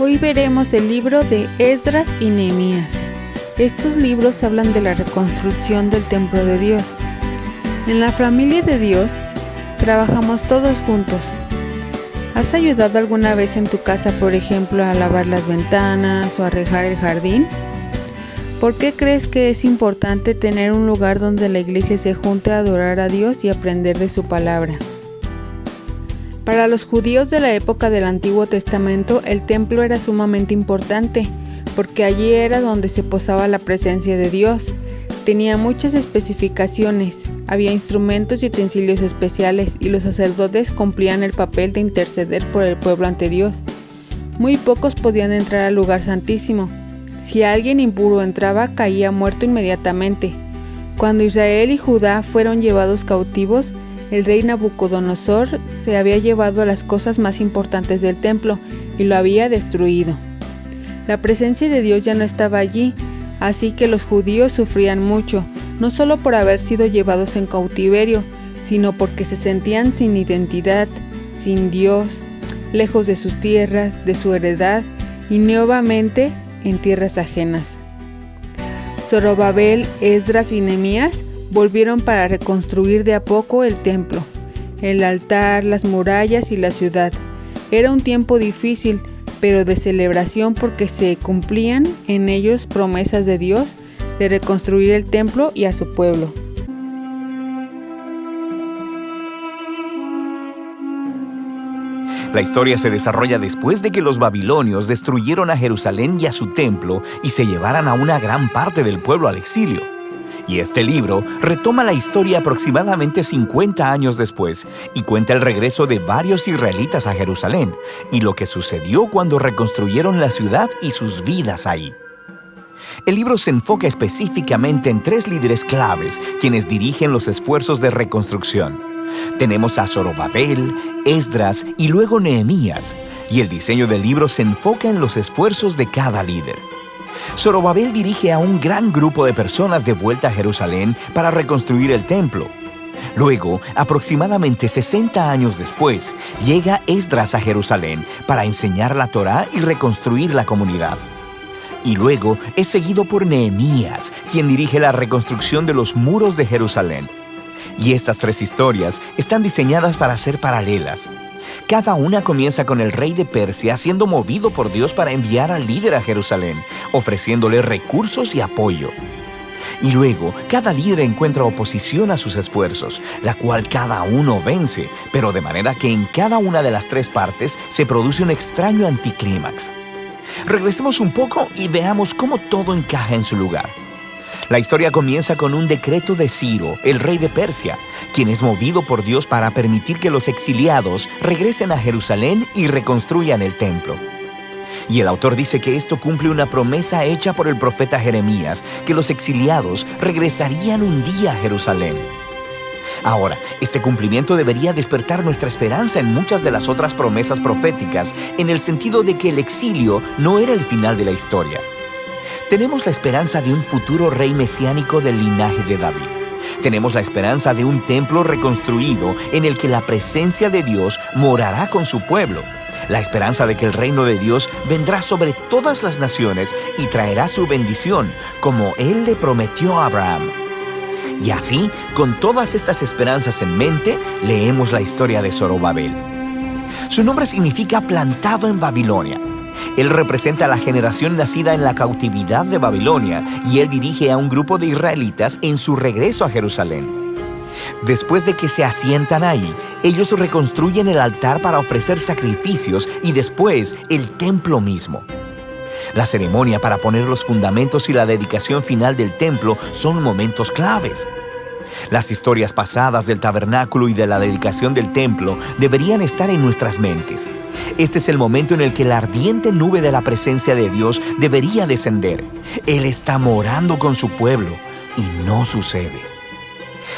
Hoy veremos el libro de Esdras y Nehemías. Estos libros hablan de la reconstrucción del templo de Dios. En la familia de Dios trabajamos todos juntos. ¿Has ayudado alguna vez en tu casa, por ejemplo, a lavar las ventanas o a regar el jardín? ¿Por qué crees que es importante tener un lugar donde la iglesia se junte a adorar a Dios y aprender de su palabra? Para los judíos de la época del Antiguo Testamento, el templo era sumamente importante, porque allí era donde se posaba la presencia de Dios. Tenía muchas especificaciones, había instrumentos y utensilios especiales, y los sacerdotes cumplían el papel de interceder por el pueblo ante Dios. Muy pocos podían entrar al lugar santísimo. Si alguien impuro entraba, caía muerto inmediatamente. Cuando Israel y Judá fueron llevados cautivos, el rey Nabucodonosor se había llevado las cosas más importantes del templo y lo había destruido. La presencia de Dios ya no estaba allí, así que los judíos sufrían mucho, no solo por haber sido llevados en cautiverio, sino porque se sentían sin identidad, sin Dios, lejos de sus tierras, de su heredad y nuevamente en tierras ajenas. Zorobabel, Esdras y Nehemías volvieron para reconstruir de a poco el templo, el altar, las murallas y la ciudad. Era un tiempo difícil, pero de celebración porque se cumplían en ellos promesas de Dios de reconstruir el templo y a su pueblo. La historia se desarrolla después de que los babilonios destruyeron a Jerusalén y a su templo y se llevaran a una gran parte del pueblo al exilio. Y este libro retoma la historia aproximadamente 50 años después y cuenta el regreso de varios israelitas a Jerusalén y lo que sucedió cuando reconstruyeron la ciudad y sus vidas ahí. El libro se enfoca específicamente en 3 líderes claves quienes dirigen los esfuerzos de reconstrucción. Tenemos a Zorobabel, Esdras y luego Nehemías, y el diseño del libro se enfoca en los esfuerzos de cada líder. Zorobabel dirige a un gran grupo de personas de vuelta a Jerusalén para reconstruir el templo. Luego, aproximadamente 60 años después, llega Esdras a Jerusalén para enseñar la Torá y reconstruir la comunidad. Y luego es seguido por Nehemías, quien dirige la reconstrucción de los muros de Jerusalén. Y estas 3 historias están diseñadas para ser paralelas. Cada una comienza con el rey de Persia siendo movido por Dios para enviar al líder a Jerusalén, ofreciéndole recursos y apoyo. Y luego, cada líder encuentra oposición a sus esfuerzos, la cual cada uno vence, pero de manera que en cada una de las 3 partes se produce un extraño anticlímax. Regresemos un poco y veamos cómo todo encaja en su lugar. La historia comienza con un decreto de Ciro, el rey de Persia, quien es movido por Dios para permitir que los exiliados regresen a Jerusalén y reconstruyan el templo. Y el autor dice que esto cumple una promesa hecha por el profeta Jeremías, que los exiliados regresarían un día a Jerusalén. Ahora, este cumplimiento debería despertar nuestra esperanza en muchas de las otras promesas proféticas, en el sentido de que el exilio no era el final de la historia. Tenemos la esperanza de un futuro rey mesiánico del linaje de David. Tenemos la esperanza de un templo reconstruido en el que la presencia de Dios morará con su pueblo. La esperanza de que el reino de Dios vendrá sobre todas las naciones y traerá su bendición, como Él le prometió a Abraham. Y así, con todas estas esperanzas en mente, leemos la historia de Zorobabel. Su nombre significa plantado en Babilonia. Él representa a la generación nacida en la cautividad de Babilonia y él dirige a un grupo de israelitas en su regreso a Jerusalén. Después de que se asientan ahí, ellos reconstruyen el altar para ofrecer sacrificios y después el templo mismo. La ceremonia para poner los fundamentos y la dedicación final del templo son momentos claves. Las historias pasadas del tabernáculo y de la dedicación del templo deberían estar en nuestras mentes. Este es el momento en el que la ardiente nube de la presencia de Dios debería descender. Él está morando con su pueblo y no sucede.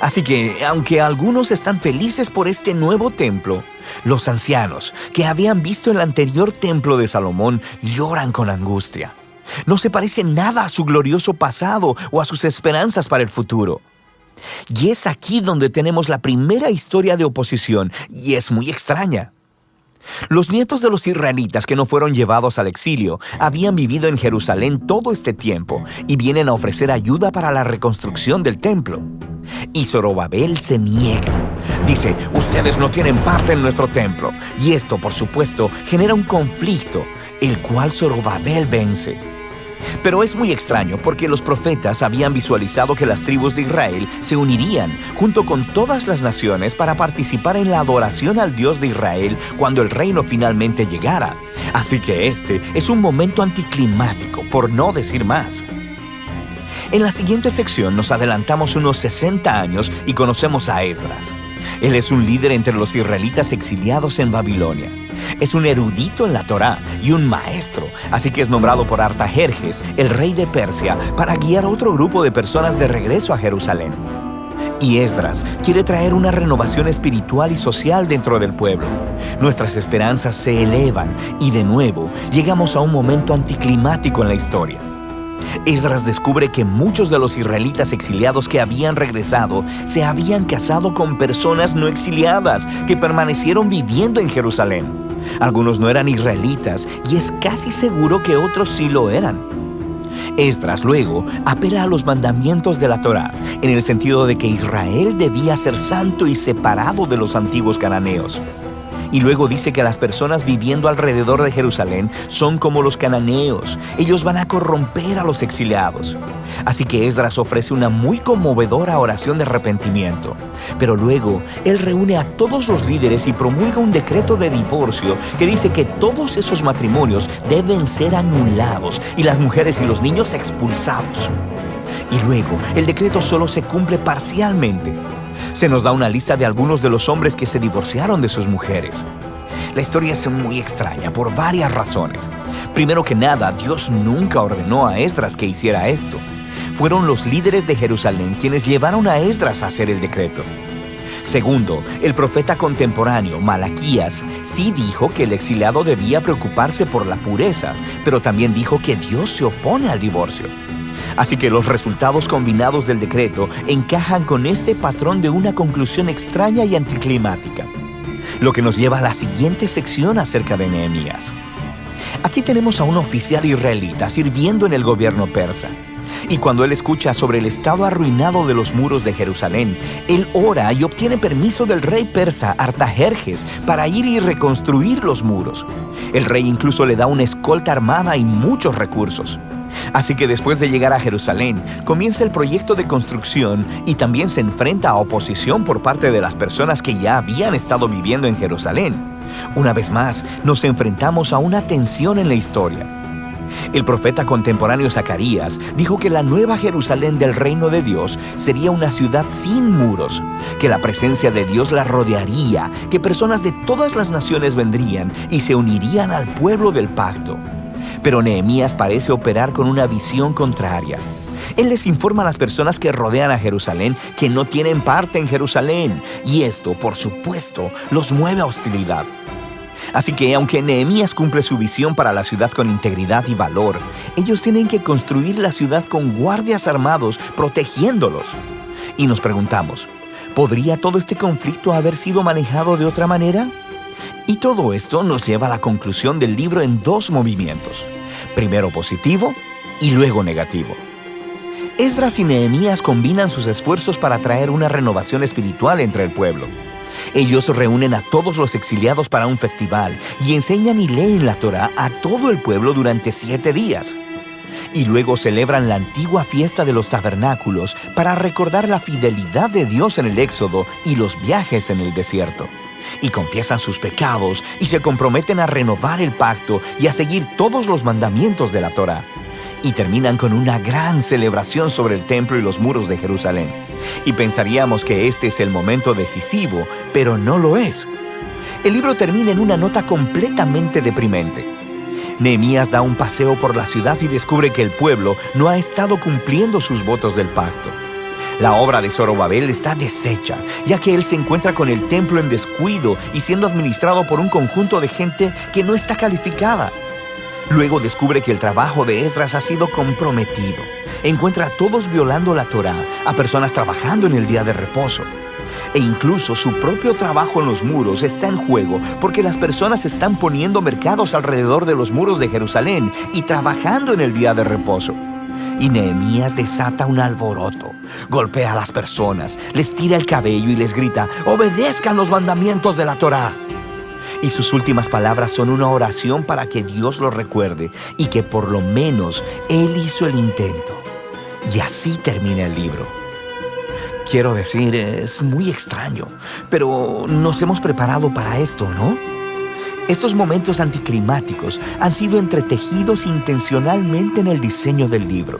Así que, aunque algunos están felices por este nuevo templo, los ancianos que habían visto el anterior templo de Salomón lloran con angustia. No se parece nada a su glorioso pasado o a sus esperanzas para el futuro. Y es aquí donde tenemos la primera historia de oposición, y es muy extraña. Los nietos de los israelitas que no fueron llevados al exilio habían vivido en Jerusalén todo este tiempo y vienen a ofrecer ayuda para la reconstrucción del templo. Y Zorobabel se niega. Dice, ustedes no tienen parte en nuestro templo. Y esto, por supuesto, genera un conflicto, el cual Zorobabel vence. Pero es muy extraño porque los profetas habían visualizado que las tribus de Israel se unirían junto con todas las naciones para participar en la adoración al Dios de Israel cuando el reino finalmente llegara. Así que este es un momento anticlimático, por no decir más. En la siguiente sección nos adelantamos unos 60 años y conocemos a Esdras. Él es un líder entre los israelitas exiliados en Babilonia. Es un erudito en la Torá y un maestro, así que es nombrado por Artajerjes, el rey de Persia, para guiar a otro grupo de personas de regreso a Jerusalén. Y Esdras quiere traer una renovación espiritual y social dentro del pueblo. Nuestras esperanzas se elevan y de nuevo llegamos a un momento anticlimático en la historia. Esdras descubre que muchos de los israelitas exiliados que habían regresado se habían casado con personas no exiliadas que permanecieron viviendo en Jerusalén. Algunos no eran israelitas y es casi seguro que otros sí lo eran. Esdras luego apela a los mandamientos de la Torá, en el sentido de que Israel debía ser santo y separado de los antiguos cananeos. Y luego dice que las personas viviendo alrededor de Jerusalén son como los cananeos. Ellos van a corromper a los exiliados. Así que Esdras ofrece una muy conmovedora oración de arrepentimiento. Pero luego, él reúne a todos los líderes y promulga un decreto de divorcio que dice que todos esos matrimonios deben ser anulados y las mujeres y los niños expulsados. Y luego, el decreto solo se cumple parcialmente. Se nos da una lista de algunos de los hombres que se divorciaron de sus mujeres. La historia es muy extraña por varias razones. Primero que nada, Dios nunca ordenó a Esdras que hiciera esto. Fueron los líderes de Jerusalén quienes llevaron a Esdras a hacer el decreto. Segundo, el profeta contemporáneo, Malaquías, sí dijo que el exiliado debía preocuparse por la pureza, pero también dijo que Dios se opone al divorcio. Así que los resultados combinados del decreto encajan con este patrón de una conclusión extraña y anticlimática. Lo que nos lleva a la siguiente sección acerca de Nehemías. Aquí tenemos a un oficial israelita sirviendo en el gobierno persa. Y cuando él escucha sobre el estado arruinado de los muros de Jerusalén, él ora y obtiene permiso del rey persa Artajerjes para ir y reconstruir los muros. El rey incluso le da una escolta armada y muchos recursos. Así que después de llegar a Jerusalén, comienza el proyecto de construcción y también se enfrenta a oposición por parte de las personas que ya habían estado viviendo en Jerusalén. Una vez más, nos enfrentamos a una tensión en la historia. El profeta contemporáneo Zacarías dijo que la nueva Jerusalén del reino de Dios sería una ciudad sin muros, que la presencia de Dios la rodearía, que personas de todas las naciones vendrían y se unirían al pueblo del pacto. Pero Nehemías parece operar con una visión contraria. Él les informa a las personas que rodean a Jerusalén que no tienen parte en Jerusalén, y esto, por supuesto, los mueve a hostilidad. Así que, aunque Nehemías cumple su visión para la ciudad con integridad y valor, ellos tienen que construir la ciudad con guardias armados protegiéndolos. Y nos preguntamos, ¿podría todo este conflicto haber sido manejado de otra manera? Y todo esto nos lleva a la conclusión del libro en dos movimientos. Primero positivo y luego negativo. Esdras y Nehemías combinan sus esfuerzos para traer una renovación espiritual entre el pueblo. Ellos reúnen a todos los exiliados para un festival y enseñan y leen la Torá a todo el pueblo durante 7 días. Y luego celebran la antigua fiesta de los tabernáculos para recordar la fidelidad de Dios en el Éxodo y los viajes en el desierto. Y confiesan sus pecados y se comprometen a renovar el pacto y a seguir todos los mandamientos de la Torá. Y terminan con una gran celebración sobre el templo y los muros de Jerusalén. Y pensaríamos que este es el momento decisivo, pero no lo es. El libro termina en una nota completamente deprimente. Nehemías da un paseo por la ciudad y descubre que el pueblo no ha estado cumpliendo sus votos del pacto. La obra de Zorobabel está deshecha, ya que él se encuentra con el templo en descuido y siendo administrado por un conjunto de gente que no está calificada. Luego descubre que el trabajo de Esdras ha sido comprometido. Encuentra a todos violando la Torá, a personas trabajando en el día de reposo. E incluso su propio trabajo en los muros está en juego porque las personas están poniendo mercados alrededor de los muros de Jerusalén y trabajando en el día de reposo. Y Nehemías desata un alboroto, golpea a las personas, les tira el cabello y les grita: «Obedezcan los mandamientos de la Torá». Y sus últimas palabras son una oración para que Dios lo recuerde y que por lo menos Él hizo el intento. Y así termina el libro. Quiero decir, es muy extraño, pero nos hemos preparado para esto, ¿no? Estos momentos anticlimáticos han sido entretejidos intencionalmente en el diseño del libro.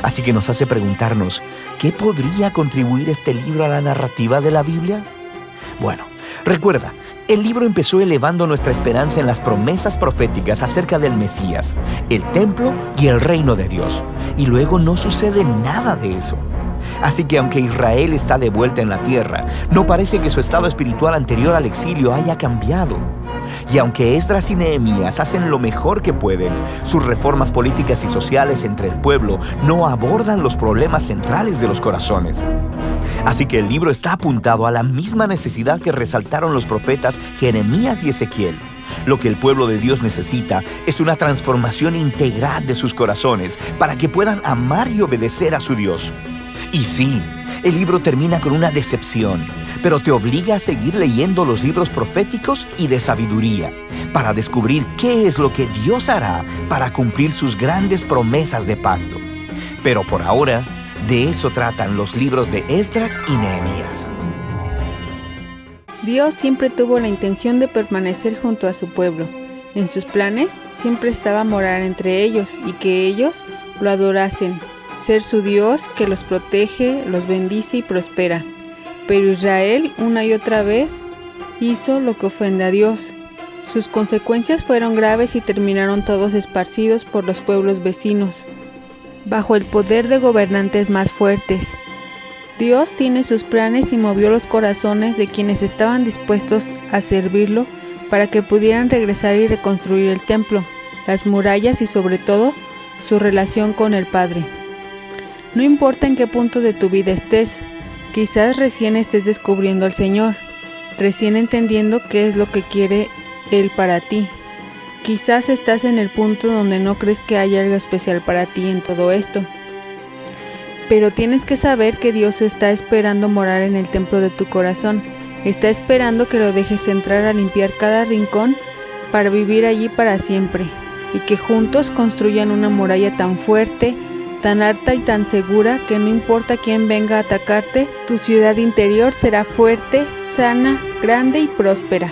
Así que nos hace preguntarnos, ¿qué podría contribuir este libro a la narrativa de la Biblia? Bueno, recuerda, el libro empezó elevando nuestra esperanza en las promesas proféticas acerca del Mesías, el templo y el reino de Dios. Y luego no sucede nada de eso. Así que aunque Israel está de vuelta en la tierra, no parece que su estado espiritual anterior al exilio haya cambiado. Y aunque Esdras y Nehemías hacen lo mejor que pueden, sus reformas políticas y sociales entre el pueblo no abordan los problemas centrales de los corazones. Así que el libro está apuntado a la misma necesidad que resaltaron los profetas Jeremías y Ezequiel. Lo que el pueblo de Dios necesita es una transformación integral de sus corazones para que puedan amar y obedecer a su Dios. Y sí, el libro termina con una decepción, pero te obliga a seguir leyendo los libros proféticos y de sabiduría para descubrir qué es lo que Dios hará para cumplir sus grandes promesas de pacto. Pero por ahora, de eso tratan los libros de Esdras y Nehemías. Dios siempre tuvo la intención de permanecer junto a su pueblo. En sus planes siempre estaba morar entre ellos y que ellos lo adorasen, ser su Dios que los protege, los bendice y prospera. Pero Israel una y otra vez hizo lo que ofende a Dios. Sus consecuencias fueron graves y terminaron todos esparcidos por los pueblos vecinos, bajo el poder de gobernantes más fuertes. Dios tiene sus planes y movió los corazones de quienes estaban dispuestos a servirlo para que pudieran regresar y reconstruir el templo, las murallas y sobre todo su relación con el Padre. No importa en qué punto de tu vida estés, quizás recién estés descubriendo al Señor, recién entendiendo qué es lo que quiere Él para ti. Quizás estás en el punto donde no crees que haya algo especial para ti en todo esto. Pero tienes que saber que Dios está esperando morar en el templo de tu corazón. Está esperando que lo dejes entrar a limpiar cada rincón para vivir allí para siempre. Y que juntos construyan una muralla tan fuerte, tan alta y tan segura que no importa quién venga a atacarte, tu ciudad interior será fuerte, sana, grande y próspera.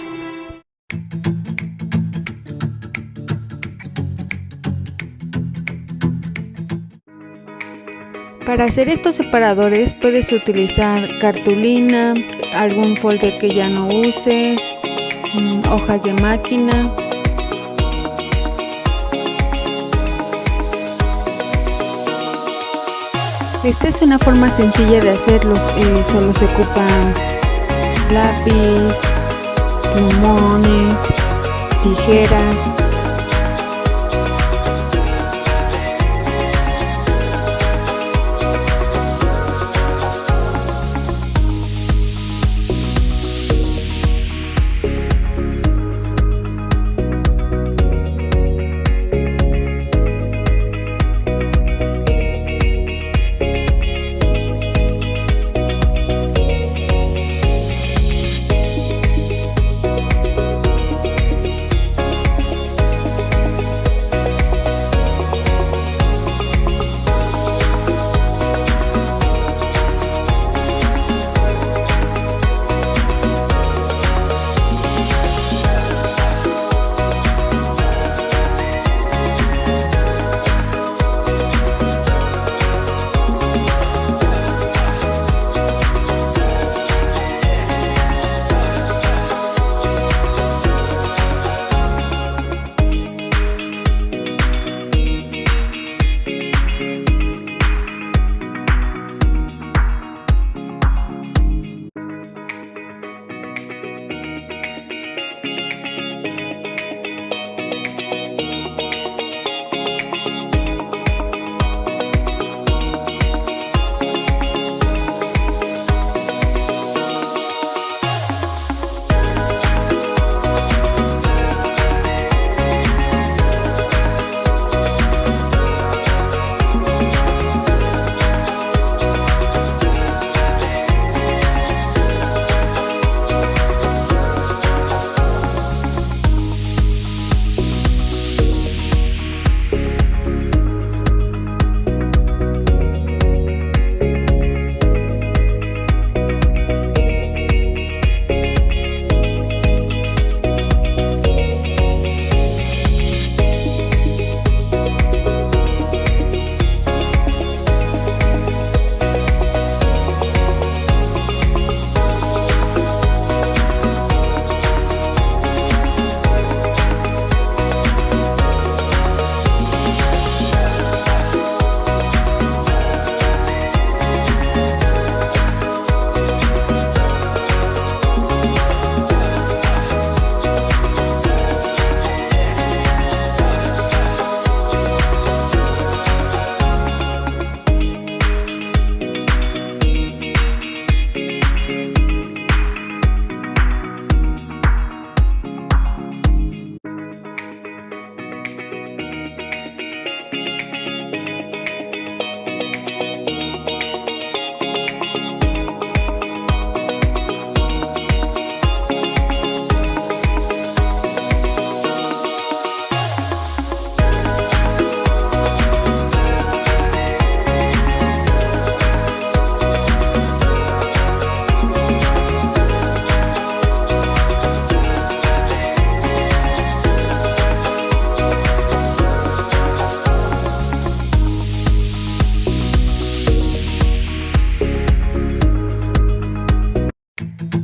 Para hacer estos separadores puedes utilizar cartulina, algún folder que ya no uses, hojas de máquina. Esta es una forma sencilla de hacerlos, solo se ocupan lápiz, plumones, tijeras.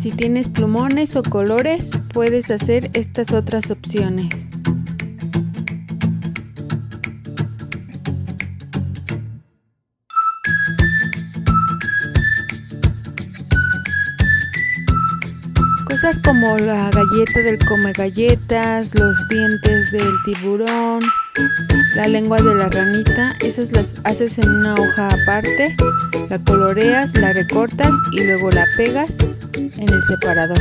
Si tienes plumones o colores, puedes hacer estas otras opciones. Cosas como la galleta del come galletas, los dientes del tiburón, la lengua de la ranita, esas las haces en una hoja aparte, la coloreas, la recortas y luego la pegas en el separador.